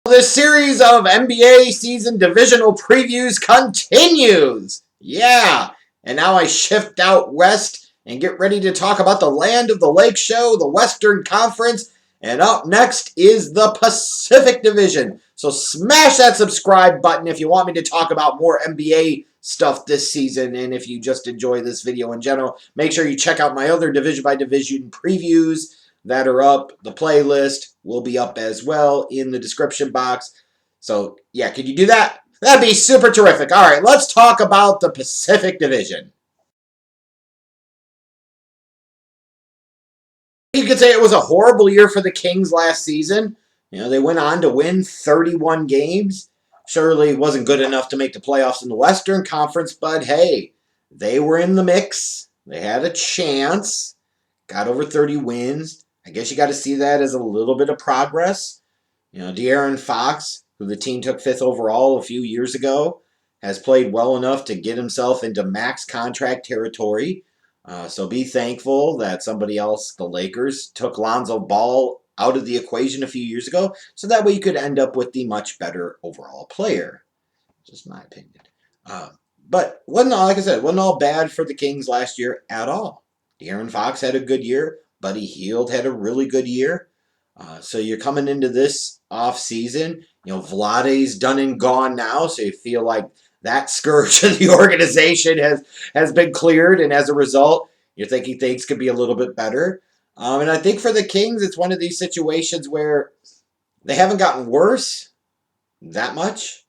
This series of NBA season divisional previews continues. Yeah, and now I shift out west and get ready to talk about the Land of the Lake show, the Western Conference, and up next is the Pacific Division. So smash that subscribe button if you want me to talk about more NBA stuff this season, and if you just enjoy this video in general, make sure you check out my other division by division previews that are up. The playlist will be up as well in the description box. So, yeah, could you do that? That'd be super terrific. All right, let's talk about the Pacific Division. You could say it was a horrible year for the Kings last season. You know, they went on to win 31 games. Surely it wasn't good enough to make the playoffs in the Western Conference, but hey, they were in the mix. They had a chance. Got over 30 wins. I guess you got to see that as a little bit of progress. You know, De'Aaron Fox, who the team took 5th overall a few years ago, has played well enough to get himself into max contract territory. So be thankful that somebody else, the Lakers, took Lonzo Ball out of the equation a few years ago, so that way you could end up with the much better overall player. Just my opinion. But wasn't all, like I said, wasn't all bad for the Kings last year at all. De'Aaron Fox had a good year. Buddy Hield had a really good year. So you're coming into this off season. You know, Vlade's done and gone now, so you feel like that scourge of the organization has been cleared, and as a result, you're thinking things could be a little bit better. And I think for the Kings, it's one of these situations where they haven't gotten worse that much.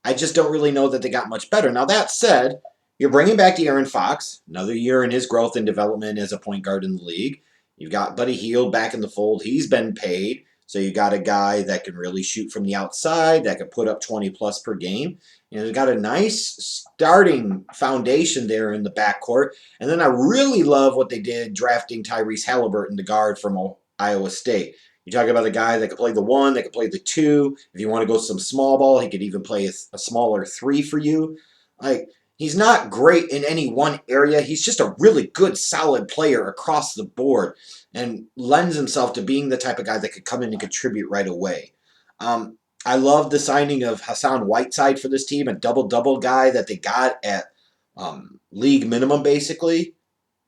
I just don't really know that they got much better. Now, that said, you're bringing back De'Aaron Fox, another year in his growth and development as a point guard in the league. You've got Buddy Hield back in the fold. He's been paid. So you got a guy that can really shoot from the outside, that can put up 20 plus per game. You know, they've got a nice starting foundation there in the backcourt. And then I really love what they did drafting Tyrese Halliburton, the guard from Iowa State. You talk about a guy that could play the 1, that could play the 2. If you want to go some small ball, he could even play a smaller 3 for you. Like, he's not great in any one area. He's just a really good, solid player across the board and lends himself to being the type of guy that could come in and contribute right away. I love the signing of Hassan Whiteside for this team, a double-double guy that they got at league minimum, basically.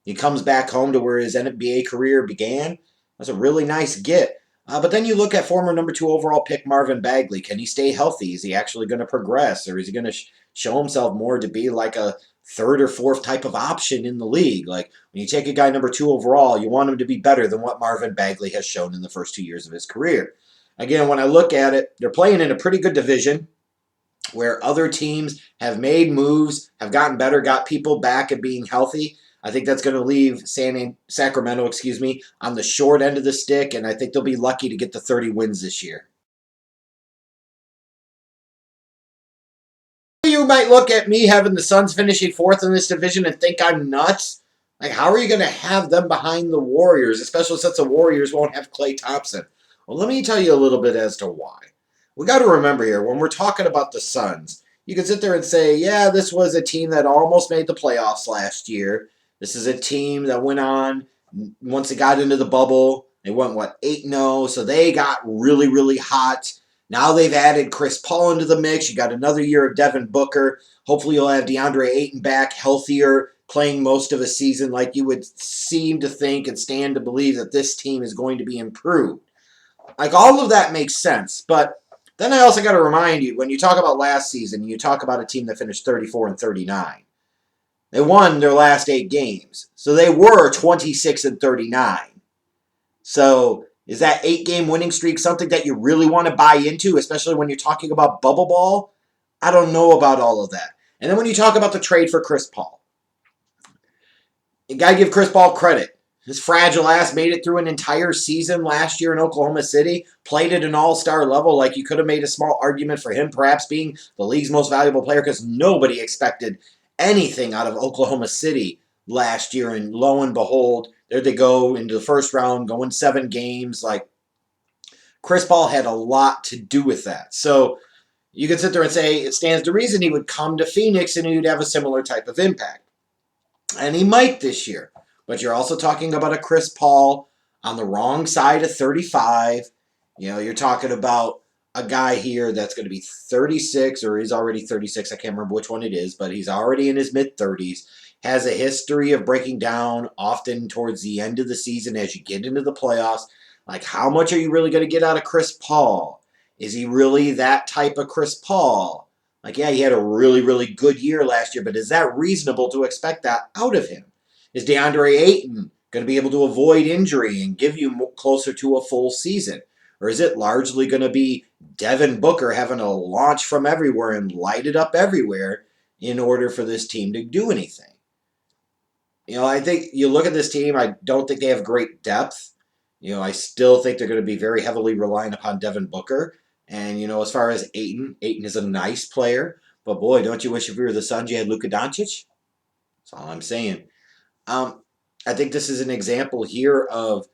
He comes back home to where his NBA career began. That's a really nice get. But then you look at former number 2 overall pick Marvin Bagley. Can he stay healthy? Is he actually going to progress? Or is he going to show himself more to be like a 3rd or 4th type of option in the league? Like, when you take a guy number 2 overall, you want him to be better than what Marvin Bagley has shown in the first 2 years of his career. Again, when I look at it, they're playing in a pretty good division where other teams have made moves, have gotten better, got people back and being healthy. I think that's going to leave Sacramento, on the short end of the stick, and I think they'll be lucky to get the 30 wins this year. You might look at me having the Suns finishing 4th in this division and think I'm nuts. Like, how are you going to have them behind the Warriors, especially since the Warriors won't have Klay Thompson? Well, let me tell you a little bit as to why. We got to remember here, when we're talking about the Suns, you can sit there and say, yeah, this was a team that almost made the playoffs last year. This is a team that went on, once they got into the bubble, they went, 8-0, so they got really, really hot. Now they've added Chris Paul into the mix. You got another year of Devin Booker. Hopefully you'll have DeAndre Ayton back, healthier, playing most of a season like you would seem to think and stand to believe that this team is going to be improved. Like, all of that makes sense, but then I also got to remind you, when you talk about last season, you talk about a team that finished 34-39. They won their last 8 games. So they were 26-39. So is that 8-game winning streak something that you really want to buy into, especially when you're talking about bubble ball? I don't know about all of that. And then when you talk about the trade for Chris Paul, you got to give Chris Paul credit. His fragile ass made it through an entire season last year in Oklahoma City, played at an all-star level. Like, you could have made a small argument for him perhaps being the league's most valuable player, because nobody expected anything out of Oklahoma City last year, and lo and behold, there they go into the first round, going 7 games. Like, Chris Paul had a lot to do with that. So you could sit there and say it stands to reason he would come to Phoenix and he would have a similar type of impact. And he might this year. But you're also talking about a Chris Paul on the wrong side of 35. You know, you're talking about a guy here that's going to be 36, or he's already 36. I can't remember which one it is, but he's already in his mid-30s. Has a history of breaking down often towards the end of the season as you get into the playoffs. Like, how much are you really going to get out of Chris Paul? Is he really that type of Chris Paul? Like, yeah, he had a really, really good year last year, but is that reasonable to expect that out of him? Is DeAndre Ayton going to be able to avoid injury and give you closer to a full season? Or is it largely going to be Devin Booker having to launch from everywhere and light it up everywhere in order for this team to do anything? I think you look at this team, I don't think they have great depth. I still think they're going to be very heavily reliant upon Devin Booker. And, as far as Ayton is a nice player. But, boy, don't you wish if you were the Suns you had Luka Doncic? That's all I'm saying. I think this is an example here of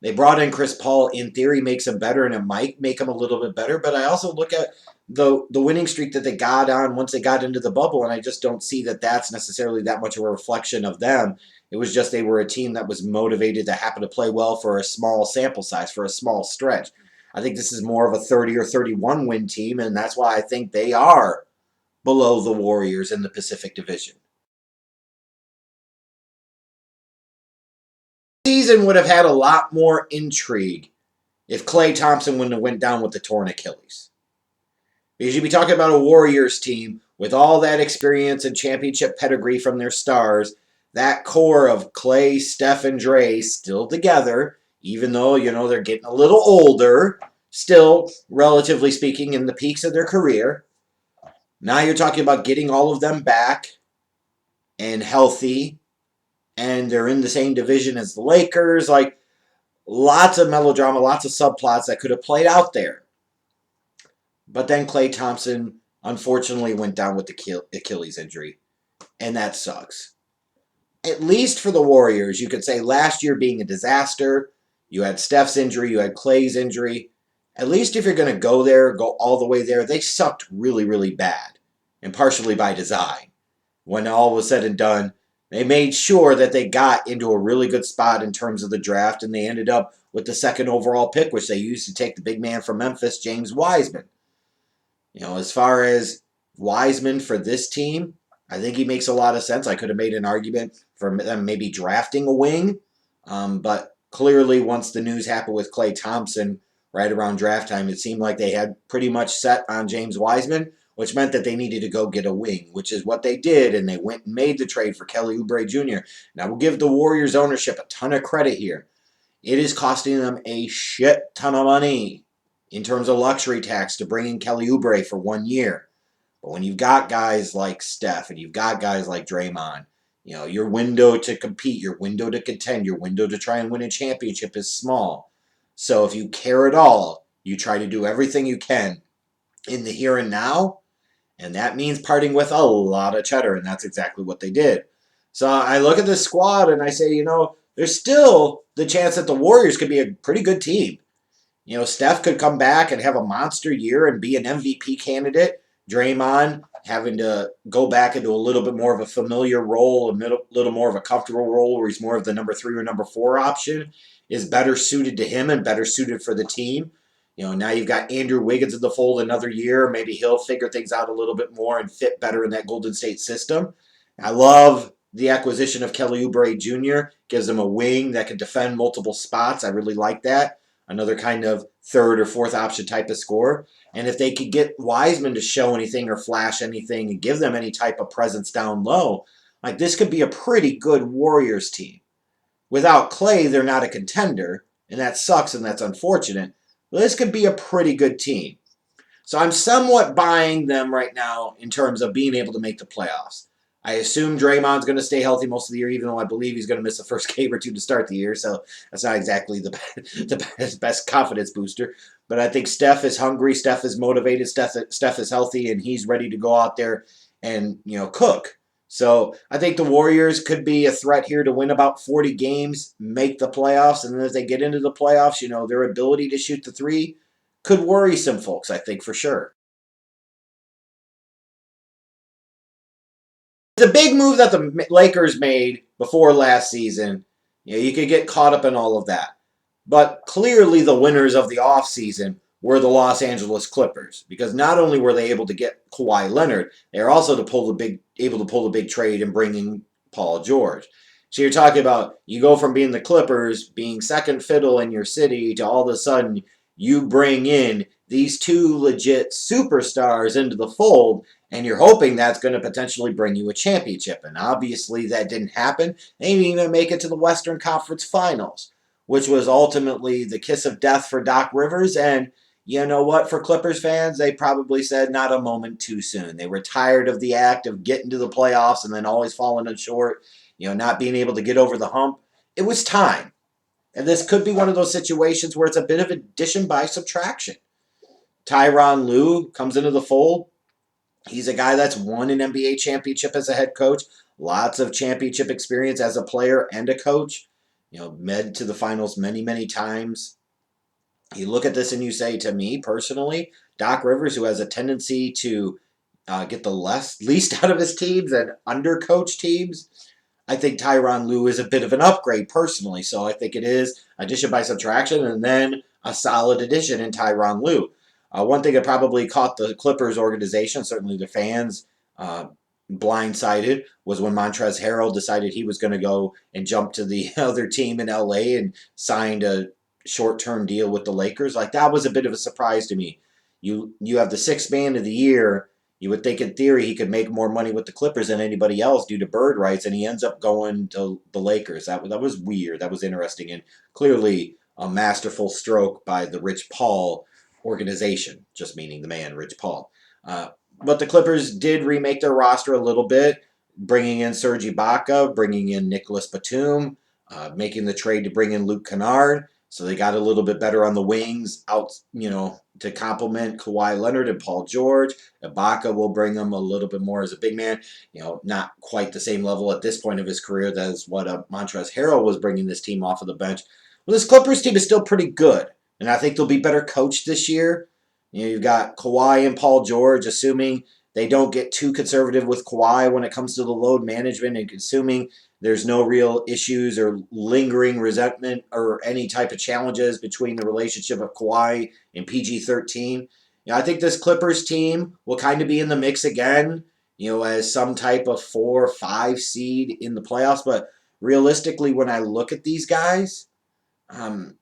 they brought in Chris Paul. In theory, makes him better, and it might make him a little bit better. But I also look at the winning streak that they got on once they got into the bubble, and I just don't see that that's necessarily that much of a reflection of them. It was just they were a team that was motivated to happen to play well for a small sample size, for a small stretch. I think this is more of a 30 or 31 win team, and that's why I think they are below the Warriors in the Pacific Division. Season would have had a lot more intrigue if Klay Thompson wouldn't have went down with the torn Achilles. Because you'd be talking about a Warriors team with all that experience and championship pedigree from their stars, that core of Klay, Steph, and Dre still together, even though, they're getting a little older, still, relatively speaking, in the peaks of their career. Now you're talking about getting all of them back and healthy, and they're in the same division as the Lakers. Like, lots of melodrama, lots of subplots that could have played out there. But then Klay Thompson, unfortunately, went down with the Achilles injury, and that sucks. At least for the Warriors, you could say last year being a disaster, you had Steph's injury, you had Klay's injury. At least if you're going to go there, go all the way there, they sucked really, really bad, and partially by design. When all was said and done, they made sure that they got into a really good spot in terms of the draft, and they ended up with the second overall pick, which they used to take the big man from Memphis, James Wiseman. As far as Wiseman for this team, I think he makes a lot of sense. I could have made an argument for them maybe drafting a wing, but clearly once the news happened with Klay Thompson right around draft time, it seemed like they had pretty much set on James Wiseman, which meant that they needed to go get a wing, which is what they did, and they went and made the trade for Kelly Oubre Jr. And I will give the Warriors ownership a ton of credit here. It is costing them a shit ton of money in terms of luxury tax to bring in Kelly Oubre for 1 year. But when you've got guys like Steph and you've got guys like Draymond, your window to compete, your window to contend, your window to try and win a championship is small. So if you care at all, you try to do everything you can in the here and now, and that means parting with a lot of cheddar, and that's exactly what they did. So I look at this squad and I say, there's still the chance that the Warriors could be a pretty good team. Steph could come back and have a monster year and be an MVP candidate. Draymond having to go back into a little bit more of a familiar role, a little more of a comfortable role where he's more of the number 3 or number 4 option, is better suited to him and better suited for the team. Now you've got Andrew Wiggins in the fold another year. Maybe he'll figure things out a little bit more and fit better in that Golden State system. I love the acquisition of Kelly Oubre Jr. Gives him a wing that can defend multiple spots. I really like that. Another kind of third or fourth option type of scorer. And if they could get Wiseman to show anything or flash anything and give them any type of presence down low, like this could be a pretty good Warriors team. Without Klay, they're not a contender, and that sucks and that's unfortunate. But this could be a pretty good team. So I'm somewhat buying them right now in terms of being able to make the playoffs. I assume Draymond's going to stay healthy most of the year, even though I believe he's going to miss the first game or two to start the year. So that's not exactly the best confidence booster. But I think Steph is hungry, Steph is motivated, Steph is healthy, and he's ready to go out there and cook. So I think the Warriors could be a threat here to win about 40 games, make the playoffs, and then as they get into the playoffs, their ability to shoot the three could worry some folks, I think, for sure. The big move that the Lakers made before last season, you could get caught up in all of that. But clearly the winners of the offseason were the Los Angeles Clippers, because not only were they able to get Kawhi Leonard, they were also able to pull the big trade and bring in Paul George. So you're talking about, you go from being the Clippers, being second fiddle in your city, to all of a sudden you bring in these two legit superstars into the fold, and you're hoping that's going to potentially bring you a championship. And obviously that didn't happen. They didn't even make it to the Western Conference Finals, which was ultimately the kiss of death for Doc Rivers. And you know what? For Clippers fans, they probably said not a moment too soon. They were tired of the act of getting to the playoffs and then always falling short, not being able to get over the hump. It was time. And this could be one of those situations where it's a bit of addition by subtraction. Tyronn Lue comes into the fold. He's a guy that's won an NBA championship as a head coach, lots of championship experience as a player and a coach, med to the finals many, many times. You look at this and you say, to me personally, Doc Rivers, who has a tendency to get the least out of his teams and undercoach teams, I think Tyronn Lue is a bit of an upgrade personally. So I think it is addition by subtraction, and then a solid addition in Tyronn Lue. One thing that probably caught the Clippers organization, certainly the fans, blindsided, was when Montrezl Harrell decided he was going to go and jump to the other team in LA and signed a short-term deal with the Lakers. Like, that was a bit of a surprise to me. You have the sixth man of the year. You would think in theory he could make more money with the Clippers than anybody else due to bird rights, and he ends up going to the Lakers. That was weird. That was interesting, and clearly a masterful stroke by the Rich Paul organization, just meaning the man, Rich Paul. But the Clippers did remake their roster a little bit, bringing in Serge Ibaka, bringing in Nicholas Batum, making the trade to bring in Luke Kennard. So they got a little bit better on the wings out, to complement Kawhi Leonard and Paul George. Ibaka will bring them a little bit more as a big man. Not quite the same level at this point of his career as what Montrezl Harrell was bringing this team off of the bench. Well, this Clippers team is still pretty good, and I think they'll be better coached this year. You've got Kawhi and Paul George, assuming they don't get too conservative with Kawhi when it comes to the load management, and assuming there's no real issues or lingering resentment or any type of challenges between the relationship of Kawhi and PG-13. I think this Clippers team will kind of be in the mix again, as some type of 4 or 5 seed in the playoffs. But realistically, when I look at these guys, I'm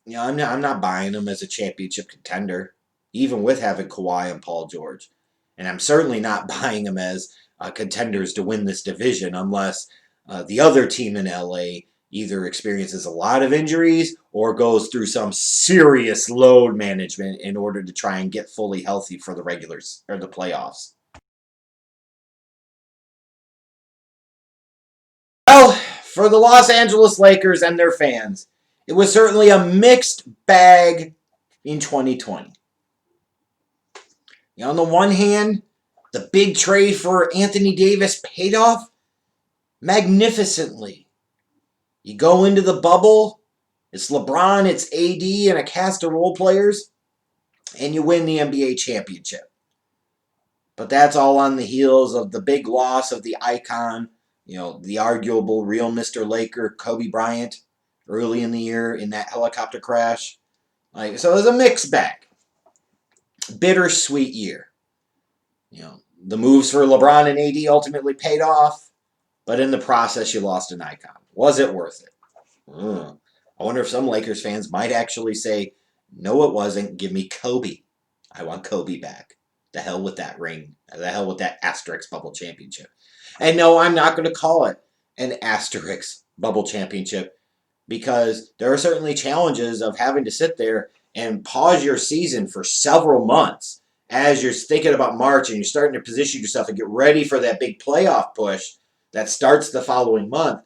not buying them as a championship contender, even with having Kawhi and Paul George. And I'm certainly not buying them as contenders to win this division unless the other team in LA either experiences a lot of injuries or goes through some serious load management in order to try and get fully healthy for the regulars or the playoffs. Well, for the Los Angeles Lakers and their fans, it was certainly a mixed bag in 2020. On the one hand, the big trade for Anthony Davis paid off magnificently. You go into the bubble, it's LeBron, it's AD, and a cast of role players, and you win the NBA championship. But that's all on the heels of the big loss of the icon, the arguable real Mr. Laker, Kobe Bryant, early in the year in that helicopter crash. So it was a mixed bag. Bittersweet year. The moves for LeBron and AD ultimately paid off, but in the process, you lost an icon. Was it worth it? I wonder if some Lakers fans might actually say, no, it wasn't. Give me Kobe. I want Kobe back. The hell with that ring. The hell with that asterisk bubble championship. And no, I'm not going to call it an asterisk bubble championship, because there are certainly challenges of having to sit there and pause your season for several months as you're thinking about March and you're starting to position yourself and get ready for that big playoff push that starts the following month.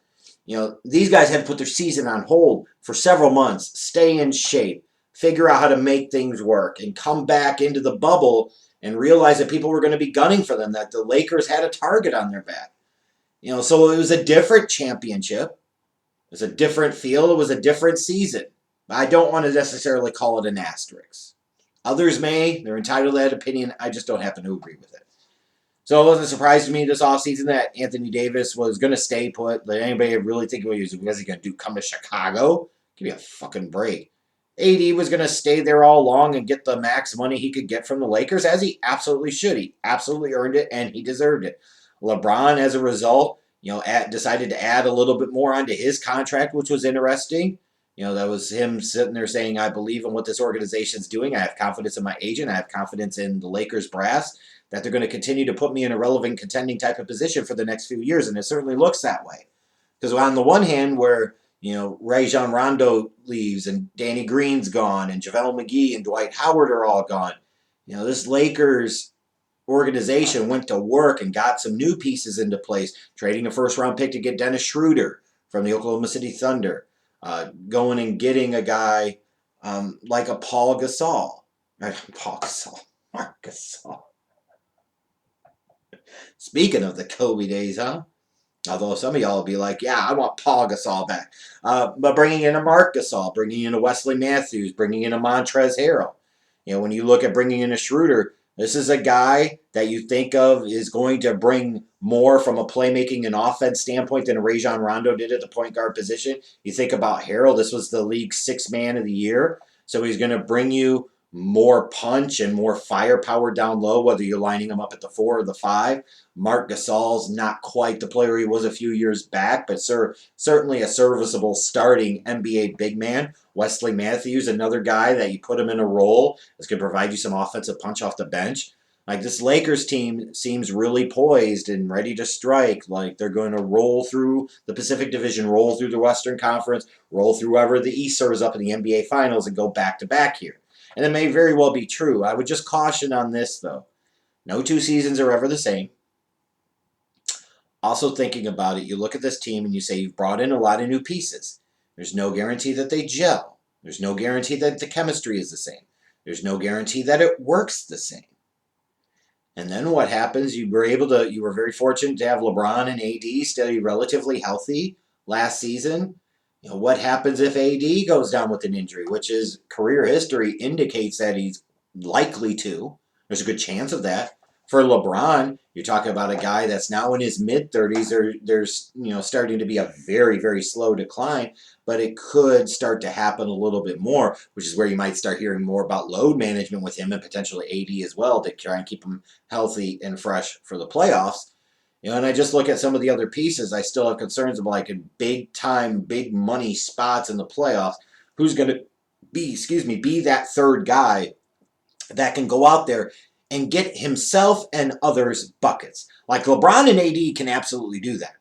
These guys had to put their season on hold for several months, stay in shape, figure out how to make things work, and come back into the bubble and realize that people were going to be gunning for them, that the Lakers had a target on their back. So it was a different championship. It was a different feel. It was a different season. I don't want to necessarily call it an asterisk. Others may. They're entitled to that opinion. I just don't happen to agree with it. So it wasn't a surprise to me this offseason that Anthony Davis was going to stay put. Did anybody really think what he was going to do? Come to Chicago? Give me a fucking break. AD was going to stay there all along and get the max money he could get from the Lakers, as he absolutely should. He absolutely earned it, and he deserved it. LeBron, as a result, decided to add a little bit more onto his contract, which was interesting. That was him sitting there saying, I believe in what this organization's doing. I have confidence in my agent. I have confidence in the Lakers brass that they're going to continue to put me in a relevant contending type of position for the next few years. And it certainly looks that way. Because on the one hand, where Rajon Rondo leaves and Danny Green's gone and JaVale McGee and Dwight Howard are all gone. This Lakers organization went to work and got some new pieces into place, trading a first-round pick to get Dennis Schroeder from the Oklahoma City Thunder, going and getting a guy like a Paul Gasol. Marc Gasol. Speaking of the Kobe days, huh? Although some of y'all will be like, yeah, I want Paul Gasol back. But bringing in a Marc Gasol, bringing in a Wesley Matthews, bringing in a Montrezl Harrell. When you look at bringing in a Schroeder, this is a guy that you think of is going to bring more from a playmaking and offense standpoint than Rajon Rondo did at the point guard position. You think about Harrell, this was the league's sixth man of the year. So he's going to bring you more punch and more firepower down low, whether you're lining him up at the 4 or the 5. Marc Gasol's not quite the player he was a few years back, but certainly a serviceable starting NBA big man. Wesley Matthews, another guy that you put him in a role that's going to provide you some offensive punch off the bench. Like, this Lakers team seems really poised and ready to strike. Like, they're going to roll through the Pacific Division, roll through the Western Conference, roll through whoever the East serves up in the NBA Finals and go back-to-back here. And it may very well be true. I would just caution on this, though. No two seasons are ever the same. Also, thinking about it, you look at this team and you say you've brought in a lot of new pieces. There's no guarantee that they gel. There's no guarantee that the chemistry is the same. There's no guarantee that it works the same. And then what happens? You were very fortunate to have LeBron and AD stay relatively healthy last season. What happens if AD goes down with an injury, which is career history indicates that he's likely to. There's a good chance of that. For LeBron, you're talking about a guy that's now in his mid-30s. There's starting to be a very, very slow decline, but it could start to happen a little bit more, which is where you might start hearing more about load management with him and potentially AD as well to try and keep him healthy and fresh for the playoffs. And I just look at some of the other pieces. I still have concerns about, like, in big-time, big-money spots in the playoffs. Who's going to be that third guy that can go out there and get himself and others buckets. Like, LeBron and AD can absolutely do that.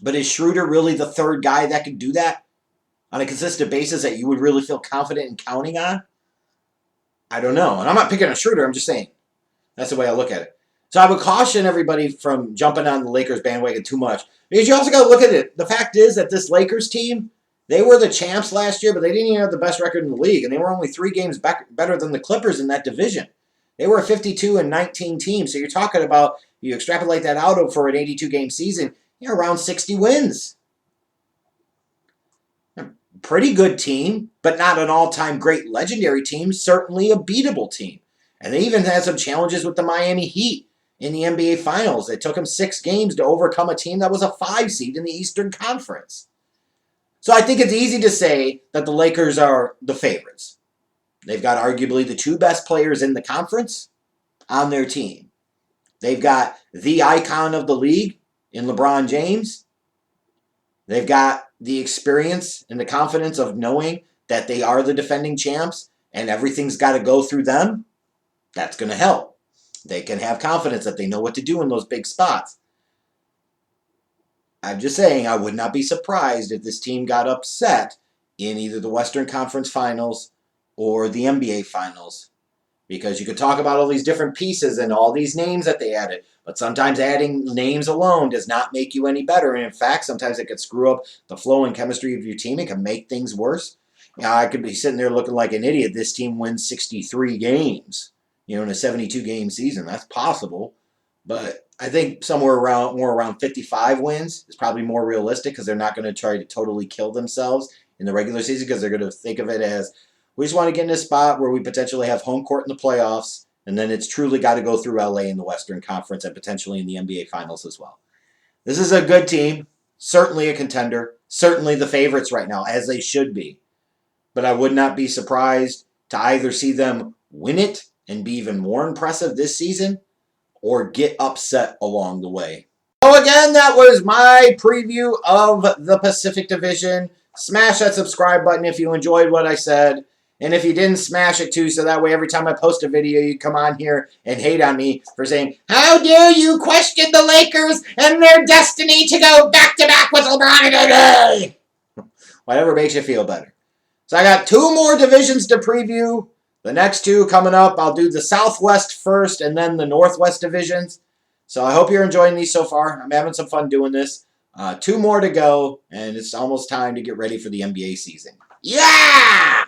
But is Schroeder really the third guy that can do that on a consistent basis that you would really feel confident in counting on? I don't know. And I'm not picking on Schroeder. I'm just saying. That's the way I look at it. So I would caution everybody from jumping on the Lakers bandwagon too much. Because you also got to look at it. The fact is that this Lakers team, they were the champs last year, but they didn't even have the best record in the league. And they were only 3 games better than the Clippers in that division. They were a 52-19 team. So you're talking about, you extrapolate that out for an 82-game season, you're around 60 wins. Pretty good team, but not an all-time great legendary team. Certainly a beatable team. And they even had some challenges with the Miami Heat in the NBA Finals. It took them 6 games to overcome a team that was a 5 seed in the Eastern Conference. So I think it's easy to say that the Lakers are the favorites. They've got arguably the 2 best players in the conference on their team. They've got the icon of the league in LeBron James. They've got the experience and the confidence of knowing that they are the defending champs and everything's got to go through them. That's going to help. They can have confidence that they know what to do in those big spots. I'm just saying, I would not be surprised if this team got upset in either the Western Conference Finals or the NBA Finals. Because you could talk about all these different pieces and all these names that they added. But sometimes adding names alone does not make you any better. And in fact, sometimes it could screw up the flow and chemistry of your team. It can make things worse. I could be sitting there looking like an idiot. This team wins 63 games, in a 72-game season. That's possible. But I think somewhere around 55 wins is probably more realistic because they're not going to try to totally kill themselves in the regular season because they're going to think of it as, we just want to get in a spot where we potentially have home court in the playoffs, and then it's truly got to go through LA in the Western Conference and potentially in the NBA Finals as well. This is a good team, certainly a contender, certainly the favorites right now, as they should be. but I would not be surprised to either see them win it and be even more impressive this season or get upset along the way. So again, that was my preview of the Pacific Division. Smash that subscribe button if you enjoyed what I said. And if you didn't, smash it too, so that way every time I post a video, you come on here and hate on me for saying, "How dare you question the Lakers and their destiny to go back-to-back with LeBron today?" Whatever makes you feel better. So I got 2 more divisions to preview. The next 2 coming up, I'll do the Southwest first and then the Northwest divisions. So I hope you're enjoying these so far. I'm having some fun doing this. 2 more to go, and it's almost time to get ready for the NBA season. Yeah!